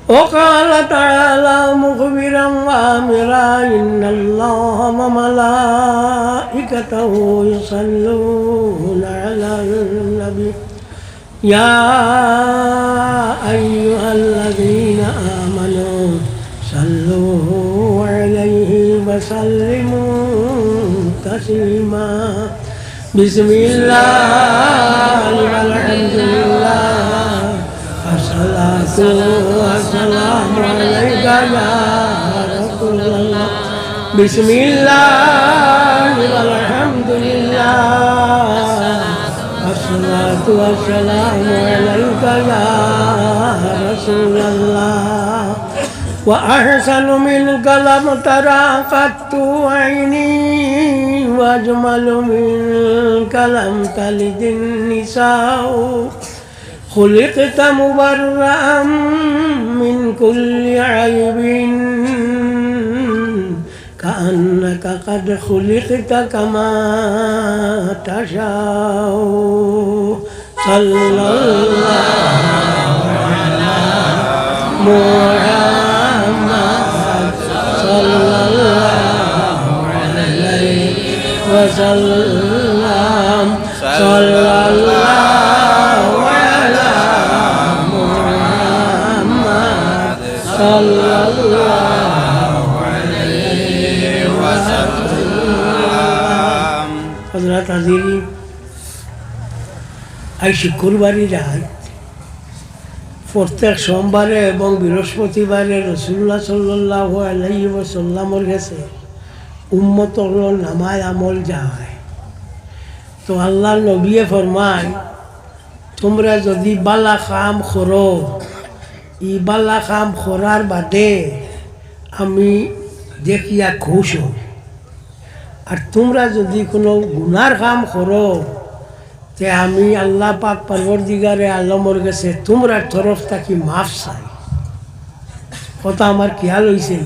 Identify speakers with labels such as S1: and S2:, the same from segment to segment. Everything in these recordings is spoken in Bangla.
S1: وقال تعالى مخبرا وآمرا إن الله وملائكته يصلون على النبي يا أيها الذين آمنوا صلوا عليه وسلموا تسليما بسم الله والحمد لله والصلاة والسلام عليك يا رسول الله بسم الله والحمد لله والصلاة والسلام عليك يا رسول الله وأحسن منك لم ترى قط عيني وأجمل منك لم تلد النساء خلقت مبرأ من كل عيب كأنك قد خلقت كما تشاء صلى الله على محمد صلى الله عليه وسلم صلى الله على محمد صلى الله عليه وسلم حضرات حاضرین আজ শুক্রবারই রাত প্রত্যেক সোমবারে এবং বৃহস্পতিবারে রাসূলুল্লাহ সাল্লাল্লাহু আলাইহি ওয়াসাল্লামের কাছে উম্মত হলো নামাজ আমল যায়। তো আল্লাহর নবী ফরমায় তোমরা যদি বালা কাম করো ই বালা কাম করার বাদে আমি দেখিয়া খুশ হই, আর তোমরা যদি কোনো গুনার কাম করো তে আমি আল্লাহ পাক পরবর্তীগারে আলমর কাছে তোমরা তরফ থাকি মাফ চাই। কথা আমার খেয়াল হয়েছে,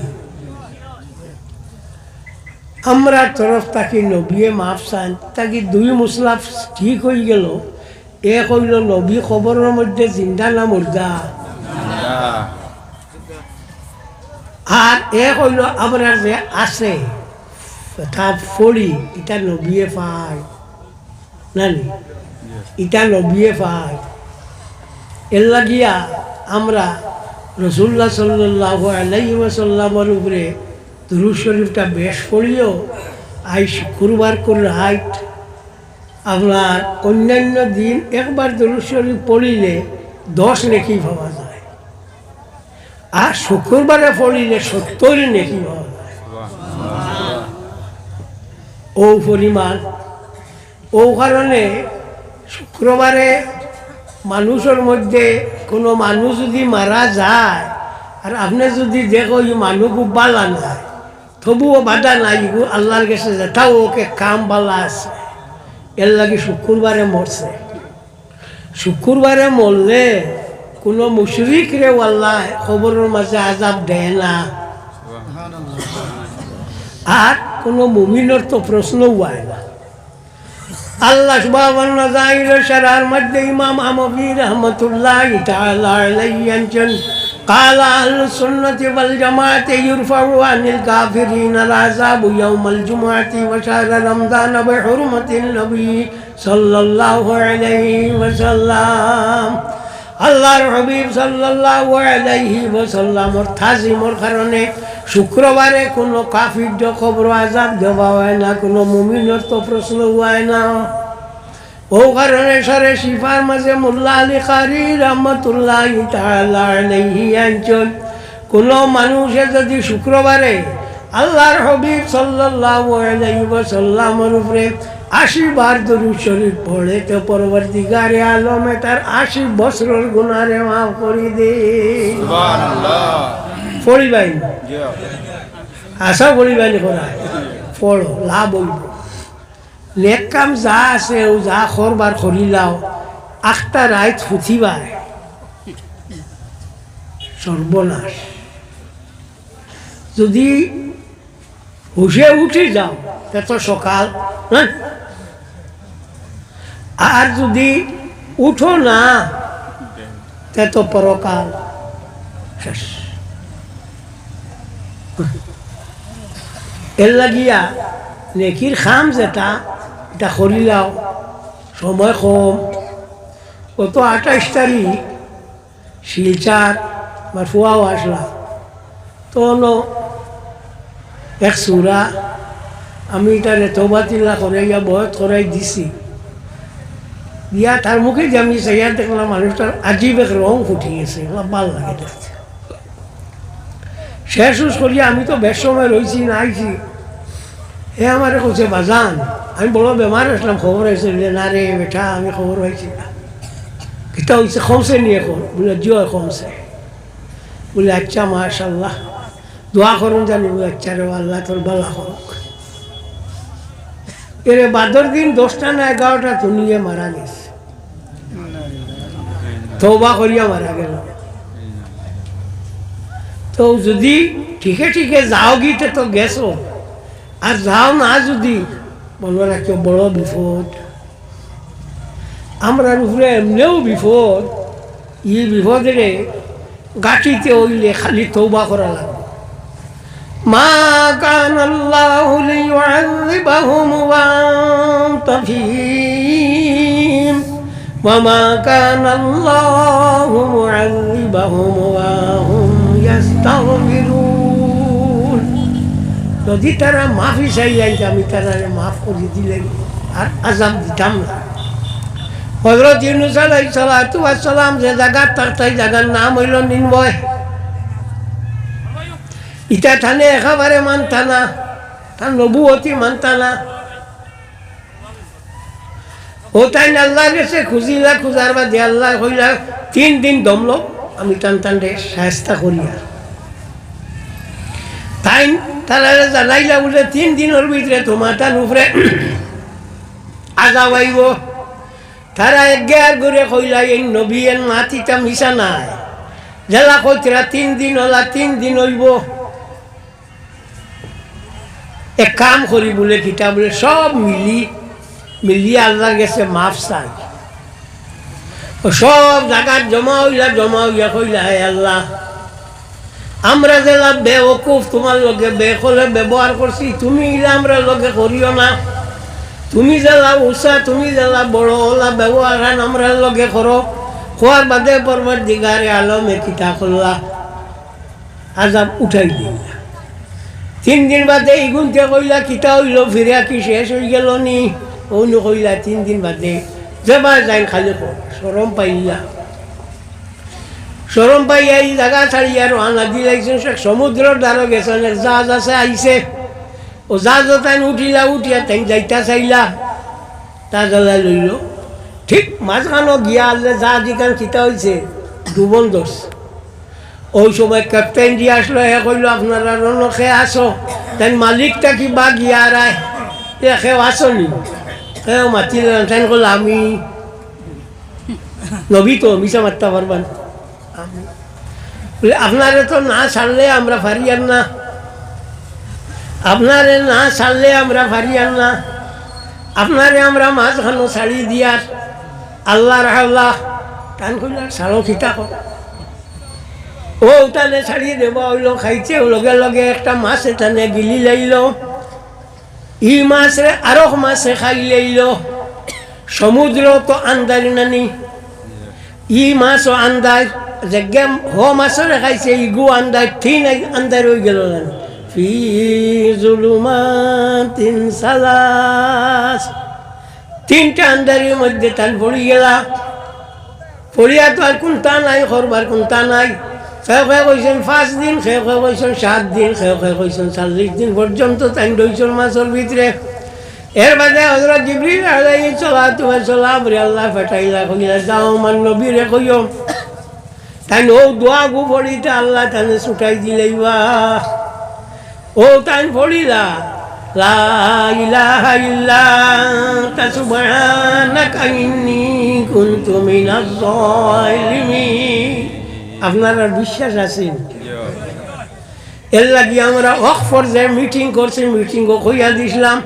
S1: আমরা তরফ থাকি নবীয়ে মাফ চাই তাকে দুই মশলা ঠিক হয়ে গেল। এক হইল নবী খবরের মধ্যে জিন্দা না মুর্দা, আর এক হইল আমরা যে আছে তা ফড়ি এটা নবীয়ে পায় নানি, এটা নবীয়ে পায়। এর লাগিয়া আমরা রাসূলুল্লাহ সাল্লাল্লাহু আলাইহি ওয়াসাল্লামের উপরে দুরূদ শরীফটা বেশ পড়িও। আজ শুক্রবার করে হাইট আপনার অন্যান্য দিন একবার দুরূদ শরীফ পড়িলে 10 নেকি পাওয়া যায়, আর শুক্রবারে পড়িলে 70 নেকি পাওয়া যায়। ও পরিমাণ, ও কারণে শুক্রবারে মানুষের মধ্যে কোনো মানুষ যদি মারা যায় আর আপনি যদি দেখো এই মানুষ খুব বালা নাই, তবুও বাধা নাই, আল্লাহর কাছে যেটাও ওকে কাম বালা আছে। এর লাগে শুক্রবারে মরছে। শুক্রবারে মরলে কোনো মুশরিক রে আল্লাহ খবরের মাঝে আজাব দেয় না, আর কোনো মুমিনের তো প্রশ্ন হয় না। আল্লাহ সুবহানাহু ওয়া তাআলা শরআর মধ্যে ইমাম আহমদী রাহমাতুল্লাহি তাআলা আলাইহি আনছেন قال أهل السنة والجماعة يرفع عن الكافرين العذاب يوم الجمعة وشهر رمضان بحرمة النبي صلى الله عليه وسلم আল্লাহর হাবিব সাল্লাল্লাহু আলাইহি ওয়াসাল্লামের তাজিমের কারণে শুক্রবারে কোনো কাফির কবর আযাব দেওয়া হয় না, কোনো মুমিনের তো প্রশ্ন হয় না। ও কারণে সরে শিফার মাঝে মোল্লা আলী কারি রহমতুল্লাহি তাআলা আলাইহি আনছেন কোনো মানুষে যদি শুক্রবারে আল্লাহর হাবিব সাল্লাল্লাহু আলাইহি ওয়াসাল্লামের উপরে 80 বার দরুদ শরীফ পড়ে তো পরবর্তীকারে আলমে তার 80 বছরের গুনাহে মাফ করে দে। সুবহানাল্লাহ। পড়িবাই আশা করিবাই করা পড়ো লাভ হইব। নেক কাম যা আছে ও যা করবার করিলাও, 8টা রাত ফুথিবাই সর্বনাশ। যদি হুশে উঠে যাও তো সকাল, আর যদি উঠো না তে তো পরকাল। শেষ। এর লাগিয়া নেকির খাম যেটা এটা করিলাও, সময় কম। গত 28 তারিখ শিলচার বা ফুয়াও আসলা, তখনও এক সুরা আমি তারে তৌবাতিল্লা করাইয়া বয়ত করাই দিছি, দিয়া তার মুখে যে আমি চাইয়া দেখলাম মানুষটার আজীব এক রং ফুটি গেছে, ভাল লাগে দেখতে। শেষ করিয়া আমি তো বেশ সময় রয়েছি না আইছি, এ আমার কইছে বাজান আমি বড় বেমার আসলাম, খবর হয়েছে না রে বেটা আমি খবর হয়েছি না, কিতা হয়েছে কমছে নিয়ে এখন বলে জিও কমছে, বলে আচ্ছা মাশাল্লাহ দোয়া করুন জানি, বলে আচ্ছা রে আল্লাহ তোর বালা হোক। এর বাদর দিন 10টা না 11টা তুলিয়ে মারা গেছে, তওবা করিয়া মারা গেল। তো যদি ঠিকে ঠিকে যাও গিতে তো গেছো, আর যাও না যদি বলবো না কেউ বড় বিপদ। আমরা উপরে এমনিও বিপদ, ই বিপদের গাঠিতে হইলে খালি তওবা করা লাগবে। মা কানা আল্লাহু লিয়ুআযিবাহুম ওয়া আনতা ফীহিম ওয়া মা কানা আল্লাহু মুআযিবাহুম ওয়া হুম ইস্তাগফিরুন। যদি তারা মাফি চাইলেন আমি তারা মাফ করে দিলেন আর আযাব দিতাম না। হযরত ইউনূস আলাইহিস সালাতু ওয়াস সালাম যে জায়গা তাই জায়গার নাম হইল নিনবয়। ইটা থানে একেবারে মানতা না, তার নবুয়তি মানতা না। ও তাই আল্লাহর কাছে খুঁজিলা, খুঁজার বাদে আল্লাহ হইলা 3 দিন দমলো আমি টান রে শায়েস্তা করিয়া। তাই তারা জানাইলা বলে 3 দিনের ভিতরে তোমার তার উপরে আযাব আইব। তারা একগার করে কইলা এই নবী এর মাটিটা মিশা নাই, জেলা কইতরা 3 দিন হলা 3 দিন হইব। এক কাম করি বলে কিতা বলে সব মিলিয়ে আল্লাহর কাছে মাফ চাই। সব জায়গার জমা হইয়া কইলা হে আল্লাহ আমরা জেলা বেওকুফ তোমার লগে বেকলে ব্যবহার করছি, তুমি ইলা আমরা লগে করিও না। তুমি জেলা উষা, তুমি জেলা বড় ওলা ব্যবহার আমরা লগে করো। খোয়ার বাদে পরবর্তীকারে আলমে কিতা করলা আযাব উঠাই দিলা। 3 দিন বাদে ইগুনতে কইলা কিতা হইল, ফিরিয়া কি শেষ হয়ে গেল নি? অন্য কইলা 3 দিন বাদে যেবার যাই খালি শরম পাইলা। শরম পাইয়া এই জায়গা ছাড়িয়া রওনা দিলাইছেন, সমুদ্রের দ্বারা গেছেন, এক জাহাজ আছে আইছে। ও জাহাজও তাই উঠিয়া তাই যাইতা চাইলা, তা জ্বালা লইল। ঠিক মাঝখানো গিয়া আনলে জাহাজ ইখান কিতা হয়েছে ডুবন দোষ। ওই সময় ক্যাপ্টেন দিয়ে আসলো, হে কইল আপনারা রনকে আসো। তাই মালিকটা কি বা গিয়া রায় সেও আসনি, সেও মাতিলেন। তাই কল আমি নবী তো মিশা মারতে পারবেন, বলে আপনারে তো না ছাড়লে আমরা ফারিয়ান না, আপনারে না ছাড়লে আমরা ফারিয়ান না, আপনারে আমরা মাঝখানো ছাড়ি দিয়ার আল্লাহ রাহ্লাহ। টান কইলার ছাড়ো খিতা কর। ও তানে ছাড়িয়ে দেব হইল, খাইছে লগে লগে একটা মাছ এখানে গিলি লাইল। ই মাছে আরো মাছে খাই লাইল। সমুদ্র তো আন্দার নানি, ই মাছও আন্দার, যে গেম হো মাছরে খাইছে ইগু আন্দার, ঠিক আন্দার হয়ে গেল। ফি জুলুমাতিন সালাস, 3টা আন্দারের মধ্যে তান পড়ি গেলা। পড়িয়া তো আর কোনটা নাই, করবার কোনটা নাই। খেয়ে কইছেন 5 দিন, খেয়ে কইছেন 7 দিন, খেয়ে কইছেন 40 দিন পর্যন্ত তাই রইছেন মাছের ভিতরে। এর বাদে হযরত জিবরিল আলাইহিস সালাতু ওয়াস সালাম রে আল্লাহ পাঠাইলা, কইলা যাও আমার নবীরে কইও। তাই ও দোয়া গু পড়িতে আল্লাহ তানে ছুটাই দিলাইবা। ও তাই পড়িলা লা ইলাহা ইল্লা আনতা সুবহানাকা ইন্নী কুনতু মিনাজ জালিমিন। আপনারা বিশ্বাস আছেন? এর লাগি আমরা ওয়াকফর যে মিটিং করছি, মিটিংও কইয়া দিছিলাম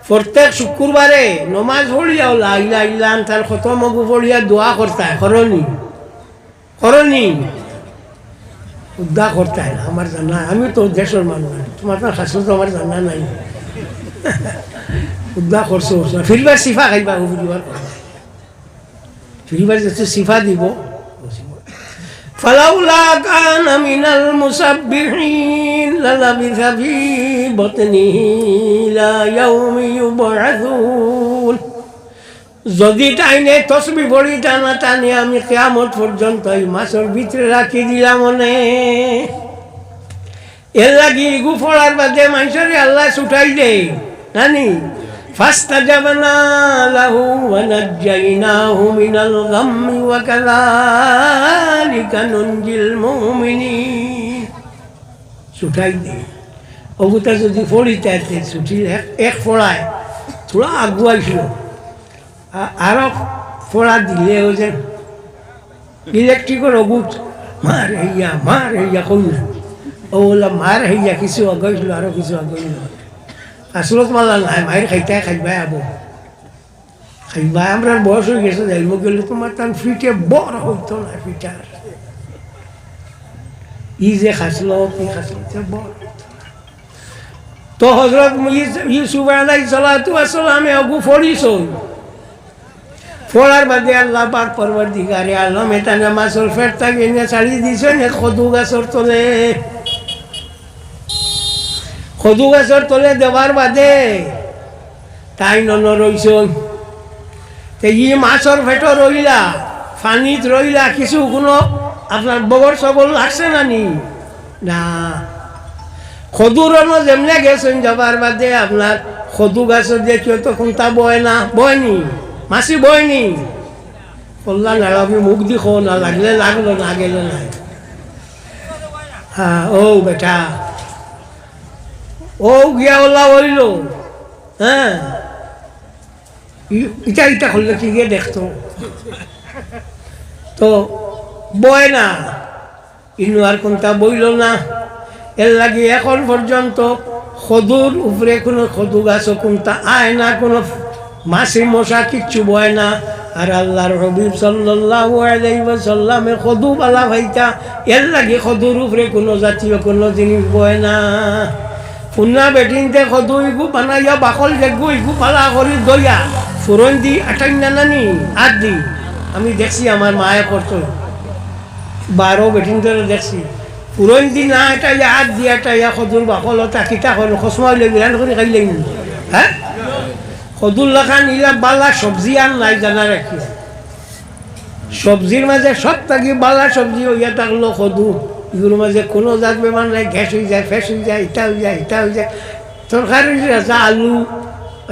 S1: প্রত্যেক শুক্রবারে নমাজ পড়িয়াও লা ইলাহা ইল্লা আনতার খতম পড়িয়া দোয়া করতে করনি। উদ্ধার করতে হয় না আমার জানা, আমি তো দেশের মানুষ, তোমার তো খাসলো তো আমার জানা নাই। উদ্ধার করছো ফিরবার সিফা খাইবা, ফিরবার যাতে সিফা দিব। فلولا كان من المسبحين للبث في بطنه إلى يوم يبعثون। যদি টাইনে তসবি পড়ি টানা টানি আমি কিয়ামত পর্যন্ত এই মাছের ভিতরে রাখি দিলাম মনে। এর লাগি ইগু ফলার বাদে মানুষের আল্লাহ ছুটাই দে নানি। ফাস্তাজাবনা লাহু ওয়া নাজ্জাইনাহু মিনাল গাম্মি ওয়া কাযালিকা নুনজিল মুমিনিন। ছুটাই দে অবুতা যদি ফড়িতে ছুটি এক ফড়ায় থোড়া আগুয়াইছিল আরো ফোড়া দিলে ও যে ইলেকট্রিকের অগুট মার হইয়া কইল ও বললাম মার হইয়া কিছু আগাইছিল আরো কিছু আগাইল। আসলত মালা নাই মায়ের খাইবাই আবো খাইবাই। আমরা বয়স হয়ে গেছে যাইব গেলে তোমার তার ফিটে বড় হইতো না ফিটার ই যে খাসলো কি খাসলো বড়। তো হজরত ইউসুফ আলাইহিস সালাতু ওয়াস সালামে অগু ফড়িছ ফোড়ার বাদে আল্লাহ পাক পরবর্তীকারে আলম এটানে মাছর ফেরতা গিয়ে ছাড়ি দিয়েছেন খদু গাছর তলে। খদু গাছর তলে দেওয়ার বাদে তাই নন রইছ ই মাছর ফেটো রইলা পানিত রইলা কিছু কোনো আপনার বগর সবল লাগছে না নি না। খদুরনো যেমনে গেছেন যাবার বাদে আপনার খদু গাছর যে কেউ তো কোনটা বয় না বয়নি মাসি বয়নি কল্লা নাড়াবি মুখ দিখো না লাগলে লাগলো না গেলে নাই। হ্যাঁ ও বেটা ও গিয়া ওলা হইল হ্যাঁ ইটা ইটা করলে কি গিয়ে দেখতো তো বয় না ইনু আর কোনটা বইল না। এর লাগে এখন পর্যন্ত খদুর উপরে কোনো খদু গাছ কোনটা আয় না, কোনো মাছি মশা কিচ্ছু বয় না। আর আল্লাহর হাবিব সাল্লাল্লাহু আলাইহি ওয়াসাল্লামে খদু বালা ভাইতা এর লাগে খদুর উপরে কোনো জাতীয় কোনো জিনিস বয় না। পুনা বেটিনতে খদু ইগু বানাইয়া বাকল দেখবো ইগু পালা করি দইয়া ফুরন দি আটাই নানি আর দি আমি দেখছি আমার মায়ে করতো 12 বেটিনতে দেখছি ফুরন দি না এটা হাত দিয়া এটা খদুর বাকল তা কিতা করো খসমাইলে বিরান করে খাইলেই হ্যাঁ। খদুল্লা খান ইলা বালা সবজি আর নাই জানা রাখি সবজির মাঝে সব থাকি বালা সবজি হইয়া থাকলো খদু এগুলোর মাঝে কোনো জাত বেমার নাই। গ্যাস হয়ে যায় ফ্যাস হয়ে যায় ইটা হয়ে যায় ইটা হয়ে যায়। তরকারি রাজা আলু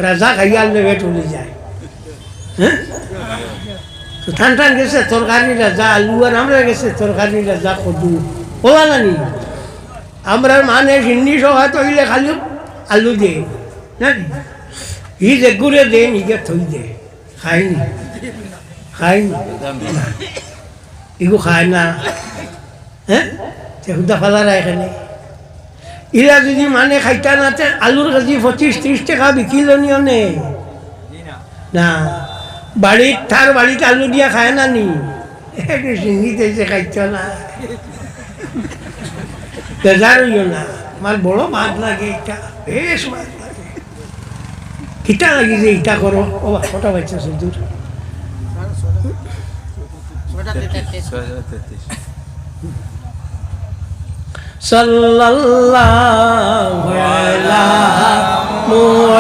S1: রাজা খাইয়া আনলে পেট উঠে যায় হ্যাঁ। তো ঠান ঠান গেছে তরকারি রাজা আলু আর আমরা গেছে তরকারি রাজা খদু ওলা নানি। আমরা মানে হিন্দি সভা তৈলে খালি আলু দে না ই যে ঘুরে দে নিজে থই দে খাইনি এগু খায় না হ্যাঁ হুদা ফালারা এখানে। ইরা যদি মানে খাইতা না আলুর কেজি 25-30 টাকা বিকিল নিও নে না। বাড়ির তার বাড়িতে আলু দিয়া খায় না নি সিঙ্গিতে যে খাইত না বেজার হইও না। আমার বড় মাছ লাগে এটা বেশ মাছ লাগে কিটা লাগি যে ইটা করো ও কটা বাচ্চা দূর সাল্লাল্লাহু আলা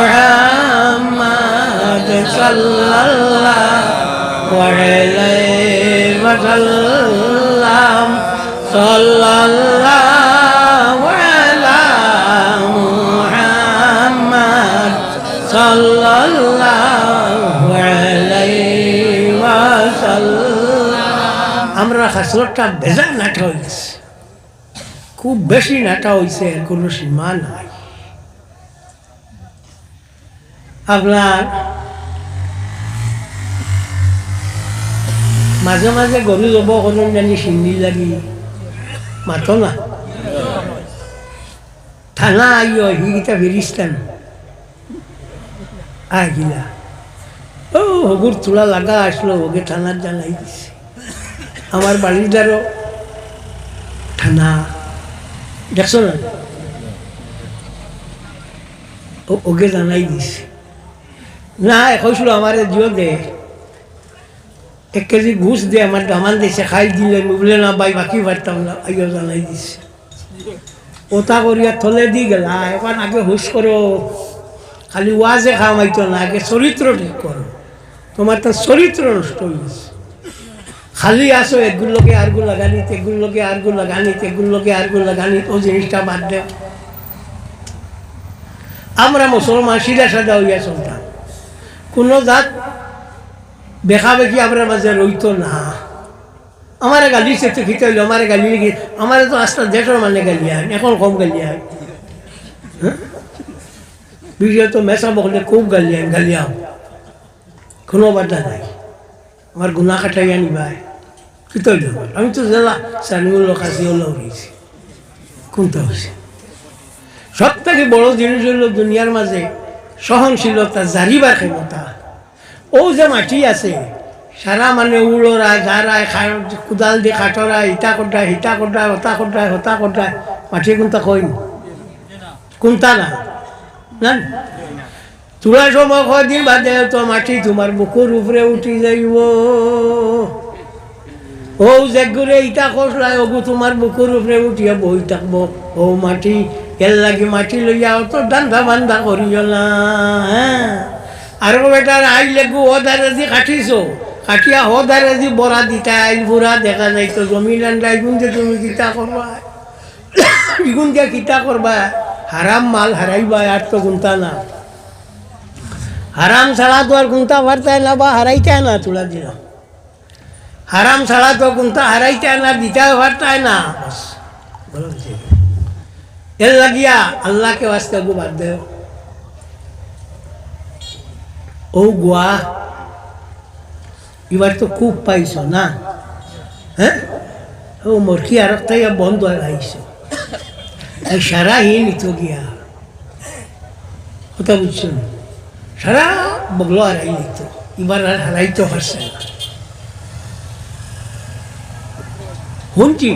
S1: মুহাম্মাদ সাল্লাল্লাহু আলাইহি ওয়া সাল্লাম সাল্লাল্লাহু আলা মুহাম্মাদ সাল্লাল্লাহু আলাইহি ওয়া সাল্লাম। আমরা হাসরতটা বেজা নাটা হয়েছে, খুব বেশি নাটা হয়েছে, এর কোনো সীমা নাই। আপনার মাঝে মাঝে গরু যাব কোনো জানি সিন্দি লাগি মাতো না থানা আইও হিগিটা বেরিস্তান আগিলা ও হগুর তোলা লাগা আসলো ওকে থানার জানাই দিছে। আমার বাড়ির দ্বারও খানা দেখছো না ওকে জানাই দিছে না কইছিল আমার জিও দে 1 কেজি ঘুষ দে আমার দামান দিছে খাই দিলে বলে না ভাই বাকি পারতাম না আইও জানাই দিছে ওটা করিয়া থলে দি গেলা এখন আগে হুশ করো খালি ওয়াজে খাওয়াইতো না আগে চরিত্র ঠিক করো তোমার তো চরিত্র নষ্ট হয়ে গেছে খালি আসো এগুলোকে আরগু লাগানিত এগুলোকে আরগু লাগানিত এগুলোকে আরগু লাগানিত ও জিনিসটা বাদ দেও আমরা মুসলমান সিধা সাদা হইয়া চলতাম কোনো জাত বেখাবেখি আমরা মাঝে রইতো না আমার গালি সে তো খিতে হইলো আমার গালি আমার তো আস্তে দেশের মানে গালি হয় এখন কম গালি হয় বিজয় তো মেসা বকলে খুব গালি আও কোনো বাধা নাই আমার গুণা কাটাইয়া নিবাই খিতে হইল আমি তো জেলা সানিউল কাছে হলেও রয়েছি কোনটা হয়েছে সব থেকে বড় জিনিস হইল দুনিয়ার মাঝে সহনশীলতা জারিবার ক্ষমতা ও যে মাটি আছে সারা মানে উড়োরায় ঝাড়ায় কুদাল দিয়ে কাটরায় ইটা কটায় হিটা কটায় হতা কটায় হতা কটায় মাটি কোনটা কইন কোনটা না না তোলা সময় কদিন বাদে তো মাটি তোমার বুকুর উপরে উঠি যাইব ও যেগুলো ইটা কষলায় ওগু তোমার বুকুর উপরে উঠিয়া বই থাকবো ও মাটি এর লাগে মাটি লইয়া অত দান্দা বান্ধা করিও না হ্যাঁ আর বেটার আইলে গু ওদারে দি কাটিছো কাটিয়া ওদারে দি বড়া দিতা আইল বুড়া দেখা যাইতো জমিন আন্ডা ইগুন যে তুমি কিতা করবা ইগুন যে কিতা করবা হারাম মাল হারাইবা আর তো গুনতা না হারাম ছাড়া তো আর গুনতা পারতায় না বা হারাইতায় না তোলা দিল হারাম ছাড়া তো গুনতা হারাইতায় না দিতাও পারতায় না বলো এর লাগিয়া আল্লাহকে ওয়াস্তে গু বাদ দেও ও গোয়া এবার তো খুব পাইছ না হ্যাঁ ও মরকি আর তাই বন্ধ আইস সারা নিত গিয়া কথা বুঝছো সারা বগলো আর নিত এবার আর হারাইতে পারছে না শুনছি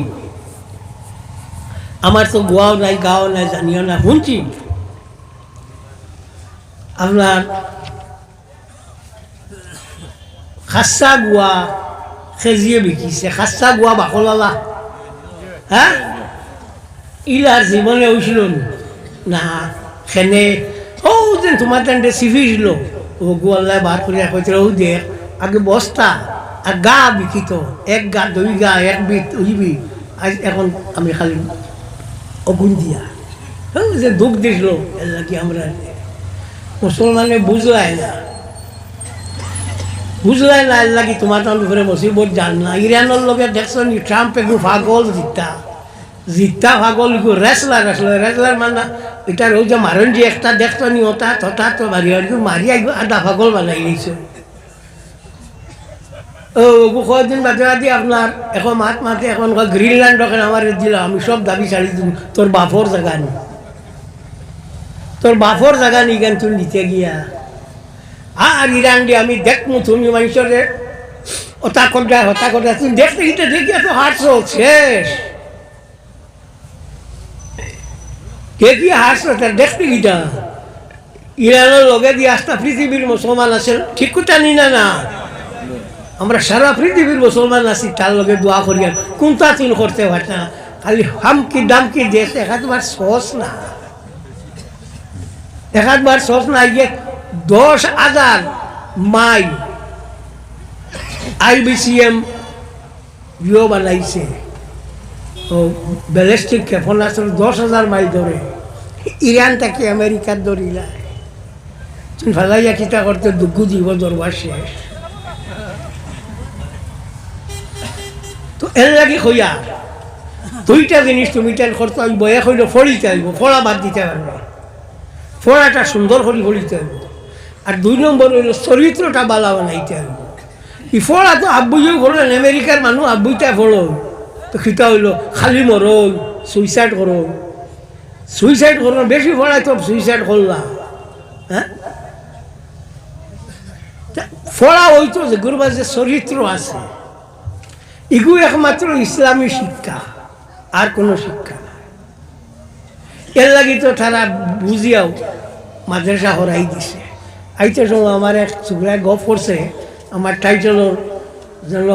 S1: আমার তো গোয়াও নাই গাও নাই জানিও না শুনছি আপনার খাসা গুয়া খেজিয়ে বিকিছে খাসা গুয়া বাকলালা হ্যাঁ ইলার জীবনে হয়েছিল না খেনে ও যেন তোমার তেনটে চিফিছিল ও গোয়াল্লায় বার করিয়া কইছিল ও দেখ আগে বস্তা আর গা বিকিত 1 গা 2 গা 1 বিট উইবি আজ এখন আমি খালি অগুন দিয়া যে দুঃখ দিছিল এর লাগে আমরা মুসলমানে বুঝলাই না বুঝলাই না এর লাগে তোমার তার উপরে মুসিবত জান না ইরানের লগে দেখছো নি ট্রাম্প একটু পাগল জিতা পাগল রেসলার মানে এটার ওই যে মারণ যে একটা দেখছো নি ওটা তথা তো মারি আধা পাগল বানাই নিয়েছে কয়েকদিন বাদে বাদে আপনার এখন মাতে এখন গ্রিনল্যান্ড ওখানে আমার দিলাম আমি সব দাবি ছাড়ি দিন তোর বাপর জায়গা নি কেন তুই নিতে গিয়া আর ইরান দিয়ে আমি দেখমু তুমি মানুষের ওটা করডায় হতা করডায় তুমি দেখতে গিয়ে দেখিয়া তো হারছো শেষ কে কি হারছো তার দেখতে গিটা ইরানের লগে দিয়ে আস্তা পৃথিবীর মুসলমান আছে ঠিক কথা নি না আমরা সারা পৃথিবীর মুসলমান আছি তার লগে দোয়া করি কোনটা তুই করতে পারত না খালি হামকি দামকি দেশ একবার সহজ না একবার সহজ না গিয়ে 10,000 মাইল IBCM বানাইছে ও ব্যালিস্টিক ক্ষেপণাস্ত্র 10,000 মাইল ধরে ইরান থেকে আমেরিকার দরিলা তুমি ফালাইয়া কিতা করতে দুঃখ জীব দরবার শেষ তো এর লাগে হইয়া 2টা জিনিস তুমি তেল করতে হইব এক হইল ফড়িতে হইব ফড়া বাদ দিতে পারবে ফড়াটা সুন্দর করে ফড়িতে হইব আর 2 নম্বর হইল চরিত্রটা বালা বানাইতে হইব ই ফড়া তো আব্বুইও করলেন আমেরিকার মানুষ আব্বুইটা ফড়ো তো খিতা হইল খালি মরো সুইসাইড করো বেশি ফড়াই তো সুইসাইড করলা হ্যাঁ ফড়া হইতো যে গুরুবার যে চরিত্র আছে এগু একমাত্র ইসলামী শিক্ষা আর কোনো শিক্ষা নাই। এর লাগি তো তারা বুঝিয়াও মাদ্রাসা হরাই দিছে। আইতে সময় আমার এক চুকরায় গপ করছে, আমার টাইটেলর যেন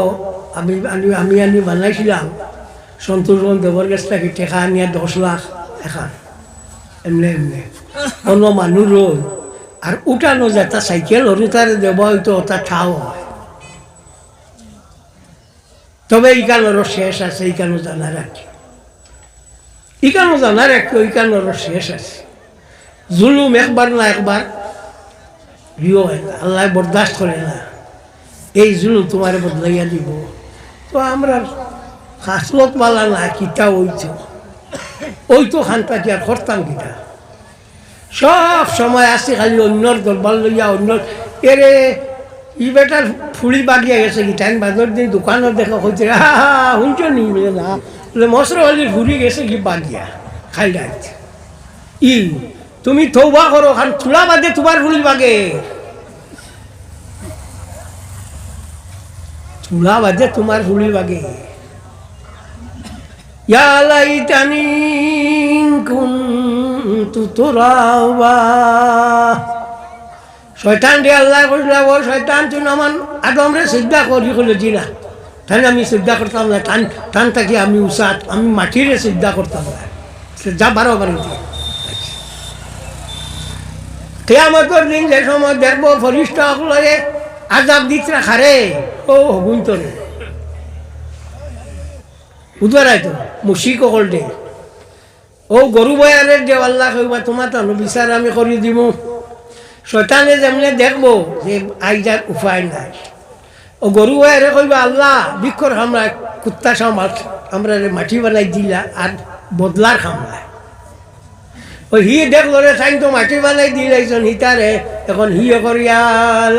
S1: আমি আমি আমি বানাইছিলাম সন্তোষগঞ্জ দেবর কাছ থেকে টেকা আনিয়া 10 লাখ এখন এমনি এমনি অন্য মানুষ রোল আর উঠানো যায় তা সাইকেল হরু তার দেব হয়তো ওটা ঠাও হয়। তবে ইকানোরও শেষ আছে, ইকানো জানার রাখি, ইকানো জানার রাখি, ইকানোরও শেষ আছে। জুলুম একবার না একবার হিও হয় না, আল্লাহ বরদাস্ত করে না। এই জুলুম তোমার বদলাইয়া দিব। তো আমরা হাসলত মালা না কিতা ওই তো খান পাখি আর করতাম কিতা সব সময় আসছে খালি অন্যর দরবার লইয়া অন্য এরে ই বেটার ফুলি বাগিয়া গেছে কি টাইম বাজার দিন দোকানত দেখা হচ্ছে শুনছ নি বলে না বলে মশরা হলি ঘুরি গেছে কি বাগিয়া খাই যাচ্ছে ই তুমি থৌবা করো খান চুলা বাদে তোমার ফুলি বাগে চুলা বাদে তোমার ফুলি বাগে। ইয়া লাইতানি কুনতু তুরাবা। শয়তান রে আল্লাহ কইলা ও শয়তান তুই নামান আদমরে সিজদা করি কইলেছি না, তাই আমি সিজদা করতাম না, টান থাকি আমি উসাত আমি মাটিরে সিজদা করতাম না, যা বারো বাড়িতে। কিয়ামতের দিন যে সময় দেখবো ফরিস্তা সকলে আজাব দিচ্ছে খারে ও হগুন তোরে উদ্বারাই তো মুশিক অকল দে ও গরু বয়ারের দেও আল্লাহ কইবা তোমার তো বিচার আমি করি দিব। শয়তানে যেমনি দেখবো যে আইজার উপায় নাই, ও গরু বয়ারে কইবা আল্লাহ বিক্ষর আমরা কুত্তা সামাল আমরা মাটি বানাই দিলা আর বদলার খামলায়। ওই হি দেখলো রে সাইন তো মাটি বানাই দিলাইছন হিতারে, এখন হিও করিয়া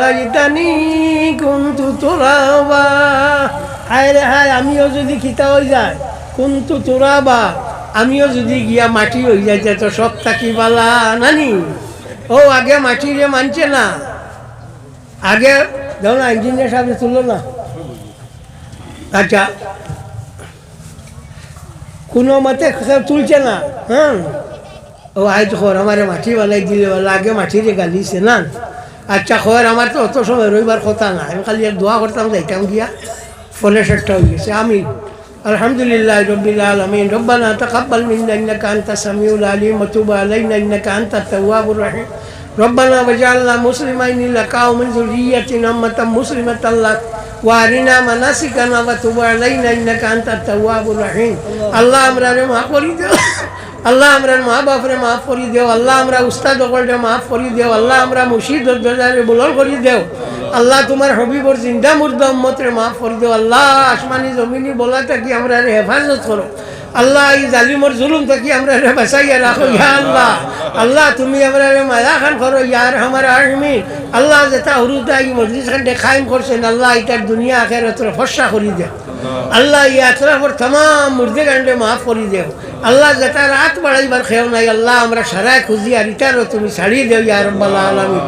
S1: লাইতানি কুনতু তুরাবা। হায় রে হায় আমিও যদি খিতা হয়ে যায়, কুনতু তুরাবা আমিও যদি গিয়া মাটি হয়ে যাইতে তো সব থাকি বালা নানি। ও আগে মাটি রে মানছে না, আগে দেখো না ইঞ্জিনিয়ার সাহেব তুললো না। আচ্ছা কোনো মতে তুলছে না, হ্যাঁ ও আজ খর আমার মাটি বানাই দিলে বলে আগে মাটিরে গালিছে না। আচ্ছা খর আমার তো অত সময় রইবার কথা না, আমি খালি দোয়া করতাম যাইতাম গিয়া ফলে সেটা হয়ে গেছে। আমি আলহামদুলিল্লাহ রব্বিল আলামিন রব্বানা তাকাব্বাল মিন্না ইন্নাকা আনতাস সামিউল আলিম ওয়া তুব আলাইনা ইন্নাকা আনতাত তাওয়াবুর রহিম রব্বানা ওয়াজআলনা মুসলিমাইনি লাকা ওয়া মিন যুররিয়্যাতিনা উম্মাতান মুসলিমাতান লাক ওয়া আরিনা মানাসিকানা ওয়া তুব আলাইনা ইন্নাকা আনতাত তাওয়াবুর রহিম। আল্লাহ আমরারে মাফ করে দাও, আল্লাহ আমরা মা বাপরে মাফ করি দেও, আল্লাহ আমরা উস্তাদ সকলরে মাফ করি দেও, আল্লাহ আমরা মুর্শিদ দরজারে বুলন করি দেও, আল্লাহ তোমার হবিবর জিন্দা মুর্দা উম্মতরে মাফ করি দেও। আল্লাহ আসমানি জমিনি বলা থাকি আমরা হেফাজত করো, আল্লাহ এই জালিমর জুলুম থাকি আমরা বাঁচাইয়া রাখো ইয়া আল্লাহ। আল্লাহ তুমি আমরা মায়া খান করো ইয়ার আমার আর্মি। আল্লাহ যেটা হরুদা এই মজলিস খান খাইম করছেন আল্লাহ এটার দুনিয়া আখেরাতের ফর্সা করি দেও, আল্লাহ এই আতরাফর तमाम মুর্দে গান্ডে মাফ করি দেও। আল্লাহ যেটা রাত বাড়াইবার খেয়েও নাই আল্লাহ আমরা সারাই খুঁজি আর ইটারও তুমি ছাড়িয়ে দেও ইয়া রাব্বাল আলামিন।